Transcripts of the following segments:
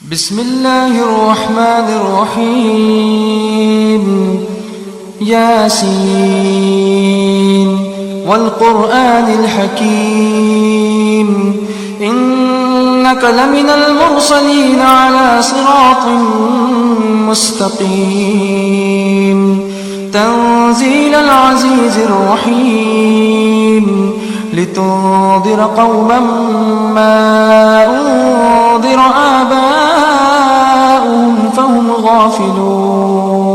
بسم الله الرحمن الرحيم ياسين والقرآن الحكيم إنك لمن المرسلين على صراط مستقيم تنزيل العزيز الرحيم لتنذر قوما ما أنذر آباؤهم فهم غافلون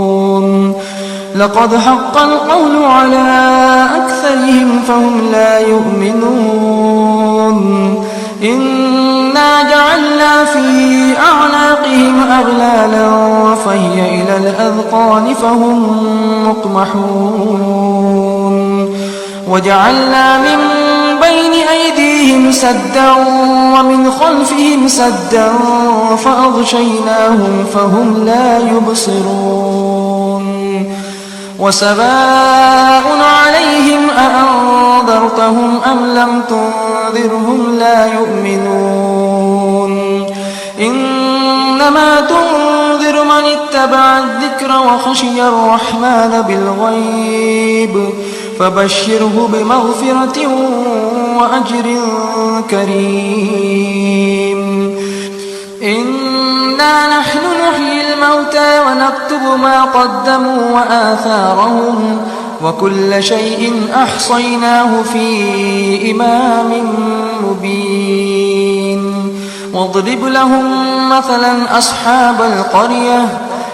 لقد حق القول على أكثرهم فهم لا يؤمنون إنا جعلنا في أعناقهم أغلالا فهي إلى الأذقان فهم مقمحون وجعلنا من بين أيديهم سدا ومن خلفهم سدا فأغشيناهم فهم لا يبصرون وسواء عليهم أأنذرتهم أم لم تنذرهم لا يؤمنون إنما تنذر من اتبع الذكر وخشي الرحمن بالغيب فبشره بمغفرة وأجر كريم إنا نحن نحيي الموتى ونكتب ما قدموا وآثارهم وكل شيء أحصيناه في إمام مبين واضرب لهم مثلا أصحاب القرية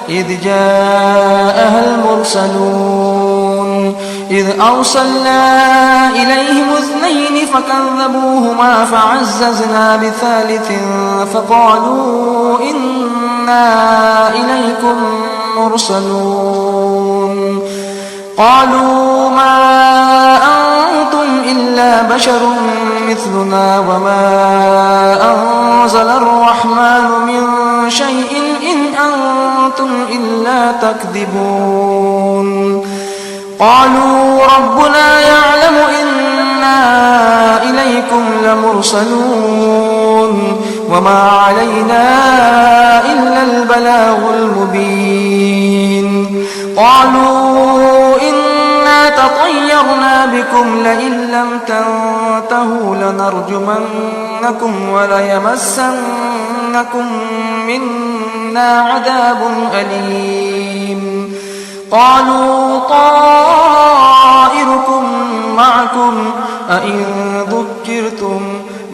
إذ جاءها المرسلون إذ أرسلنا إليهم اثنين فكذبوهما فعززنا بثالث فقالوا إنا إليكم مرسلون قالوا ما أنتم إلا بشر مثلنا وما أنزل الرحمن من شيء إن أنتم إلا تكذبون قالوا ربنا يعلم إنا إليكم لمرسلون وما علينا إلا البلاغ المبين قالوا إنا تطيرنا بكم لئن لم تنتهوا لنرجمنكم وليمسنكم منا عذاب أليم قالوا طائركم معكم أئن ذكرتم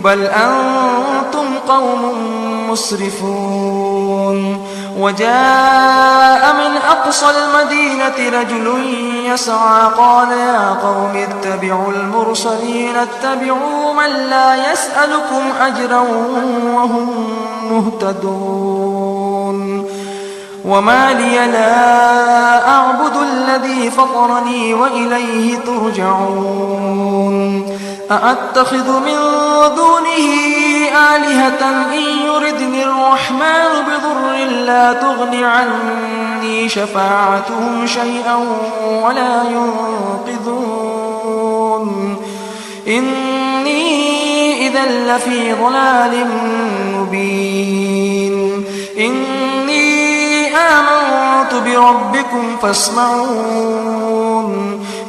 بل أنتم قوم مسرفون وجاء من أقصى المدينة رجل يسعى قال يا قوم اتبعوا المرسلين اتبعوا من لا يسألكم أجرا وهم مهتدون وما لي لا أعبد الذي فطرني وإليه ترجعون أأتخذ من دونه آلهة إن يردني الرحمن بضر لا تغن عني شفاعتهم شيئا ولا ينقذون إني إذا لفي ضلال مبين آمنت بربكم فاسمعون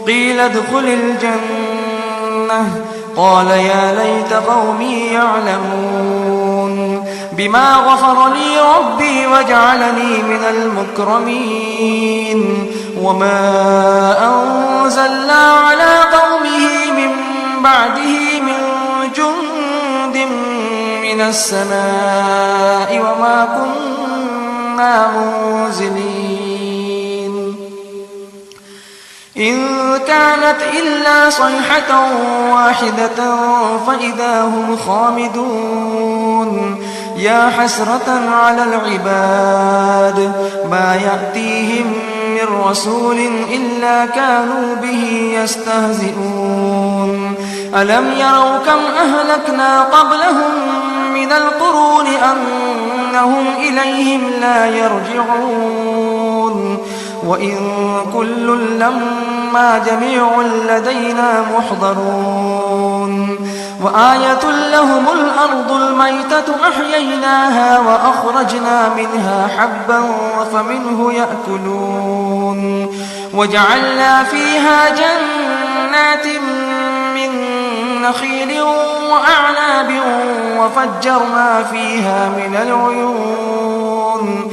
قيل ادخل الجنة قال يا ليت قومي يعلمون بما غفر لي ربي وجعلني من المكرمين وما أنزلنا على قومه من بعده من جند من السماء وما كنا منزلين إن كانت إلا صيحة واحدة فإذا هم خامدون يا حسرة على العباد ما يأتيهم من رسول إلا كانوا به يستهزئون ألم يروا كم أهلكنا قبلهم من القرون أنهم إليهم لا يرجعون وإن كل لما جميع لدينا محضرون وآية لهم الأرض الميتة أحييناها وأخرجنا منها حبا فمنه يأكلون وجعلنا فيها جنات من نخيل وأعناب وفجرنا فيها من العيون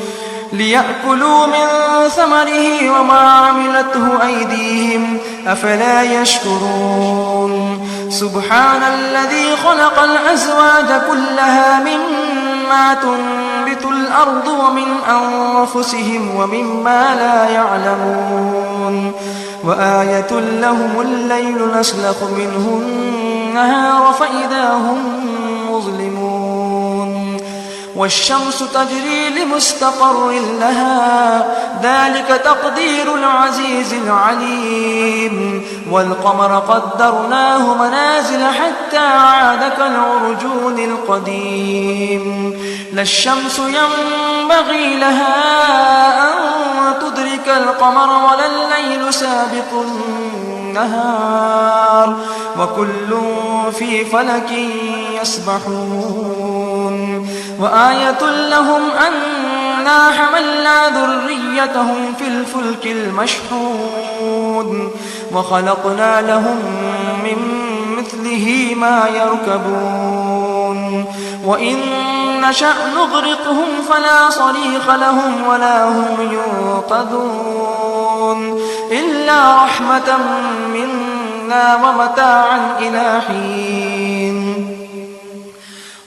ليأكلوا من ثمره وما عملته أيديهم أفلا يشكرون سبحان الذي خلق الأزواج كلها مما تنبت الأرض ومن أنفسهم ومما لا يعلمون وآية لهم الليل نسلخ منه النهار فإذا هم مظلمون والشمس تجري لمستقر لها ذلك تقدير العزيز العليم والقمر قدرناه منازل حتى عاد كالعرجون القديم لا الشمس ينبغي لها أن تدرك القمر ولا الليل سابق النهار وكل في فلك يسبحون وآية لهم أنا حملنا ذريتهم في الفلك المشحون وخلقنا لهم من مثله ما يركبون وإن نشأ نغرقهم فلا صريخ لهم ولا هم ينقذون إلا رحمة منا ومتاعا إلى حين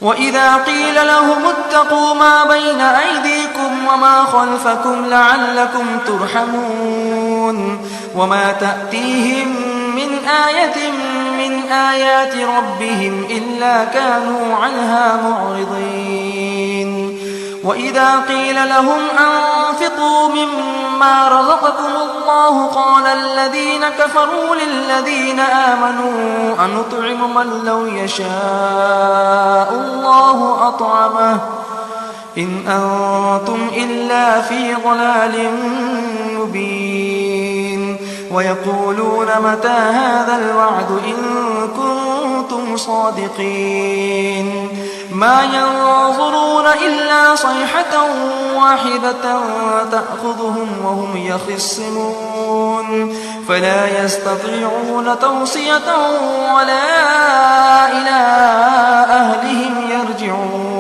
وإذا قيل لهم اتقوا ما بين أيديكم وما خلفكم لعلكم ترحمون وما تأتيهم من آية من آيات ربهم إلا كانوا عنها معرضين وإذا قيل لهم أنفقوا مما رزقكم الله قال الذين كفروا للذين آمنوا أنطعم من لو يشاء الله أطعمه إن أنتم إلا في ضلال مبين ويقولون متى هذا الوعد إن كنتم صادقين ما ينظرون إلا صيحة واحدة تأخذهم وهم يخصمون فلا يستطيعون توصية ولا إلى أهلهم يرجعون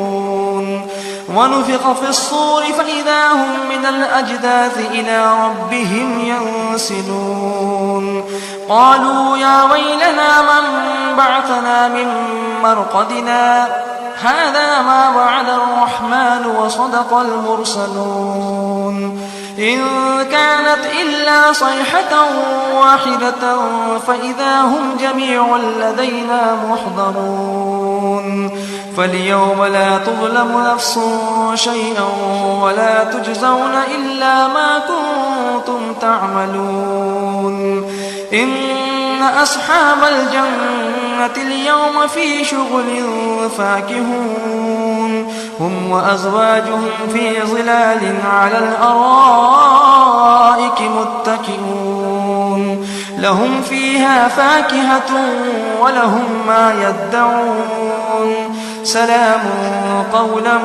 ونفخ في الصور فإذا هم من الأجداث إلى ربهم ينسلون قالوا يا ويلنا من بعثنا من مرقدنا هذا ما وعد الرحمن وصدق المرسلون إن كانت إلا صيحة واحدة فإذا هم جميع لدينا محضرون فاليوم لا تظلم نفس شيئا ولا تجزون إلا ما كنتم تعملون إن أصحاب الجنة اليوم في شغل فاكهون هم وأزواجهم في ظلال على الأرائك متكئون لهم فيها فاكهة ولهم ما يدعون سلام قولا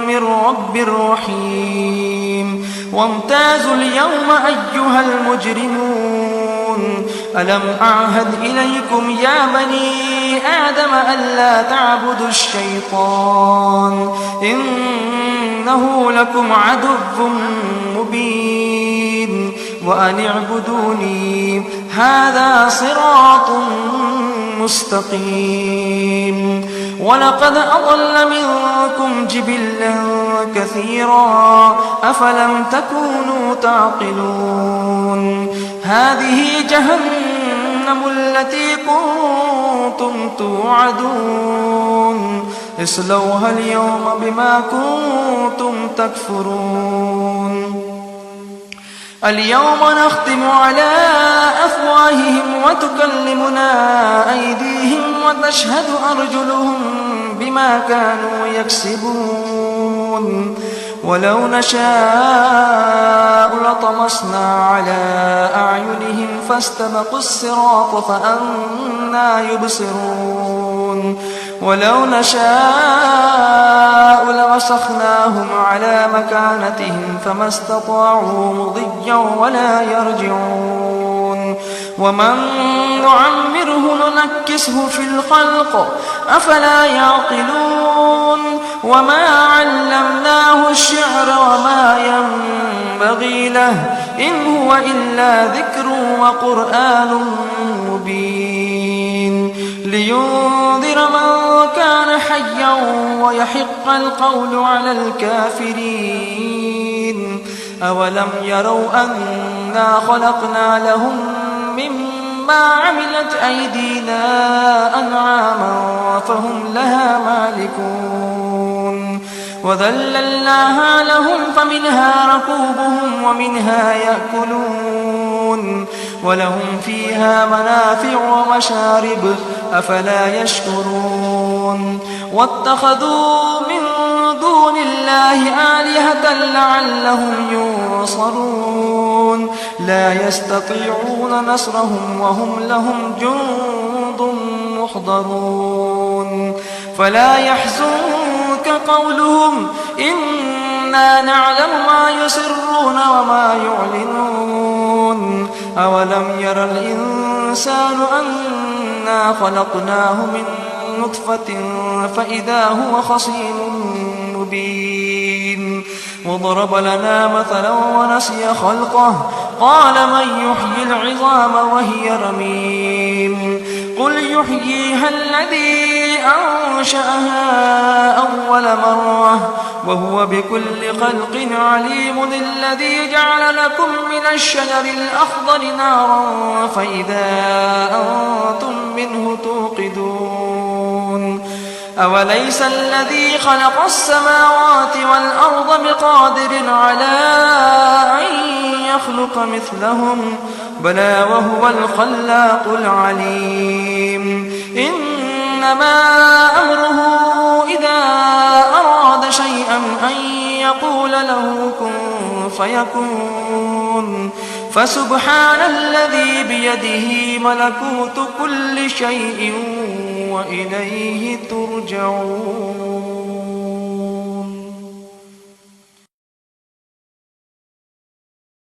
من رب رحيم وامتازوا اليوم أيها المجرمون ألم أعهد إليكم يا بني آدم ألا تعبدوا الشيطان إنه لكم عدو مبين وأن اعبدوني هذا صراط مستقيم ولقد أضل منكم جبلا كثيرا أفلم تكونوا تعقلون هذه جهنم التي كنتم توعدون اصلوها اليوم بما كنتم تكفرون اليوم نختم على أفواههم وتكلمنا أيديهم وتشهد أرجلهم بما كانوا يكسبون ولو نشاء لطمسنا على أعينهم فاستبقوا الصراط فأنى يبصرون ولو نشاء لمسخناهم على مكانتهم فما استطاعوا مضيا ولا يرجعون ومن نعمره ننكسه في الخلق أفلا يعقلون وما علمناه الشعر وما ينبغي له إن هو إلا ذكر وقرآن مبين لينذر من كان حيا ويحق القول على الكافرين أولم يروا أنا خلقنا لهم مما عملت أيدينا أنعاما فهم لها مالكون وذللناها لهم فمنها ركوبهم ومنها يأكلون ولهم فيها منافع ومشارب أفلا يشكرون واتخذوا من دون الله آلهة لعلهم ينصرون لا يستطيعون نصرهم وهم لهم جند محضرون فلا يحزنك قولهم إنا نعلم ما يسرون وما يعلنون أولم ير الإنسان أنا خلقناه من نطفة فإذا هو خصيم مبين وضرب لنا مثلا ونسي خلقه قال من يحيي العظام وهي رميم قل يحييها الذي أنشأها أول مرة وهو بكل خلق عليم الذي جعل لكم من الشجر الأخضر نارا فإذا أنتم منه توقدون أوليس الذي خلق السماوات والأرض بقادر على أن يخلق مثلهم بلى وهو الخلاق العليم إنما أمره إذا أراد شيئا أن يقول له كن فيكون فسبحان الذي بيده ملكوت كل شيء وإليه ترجعون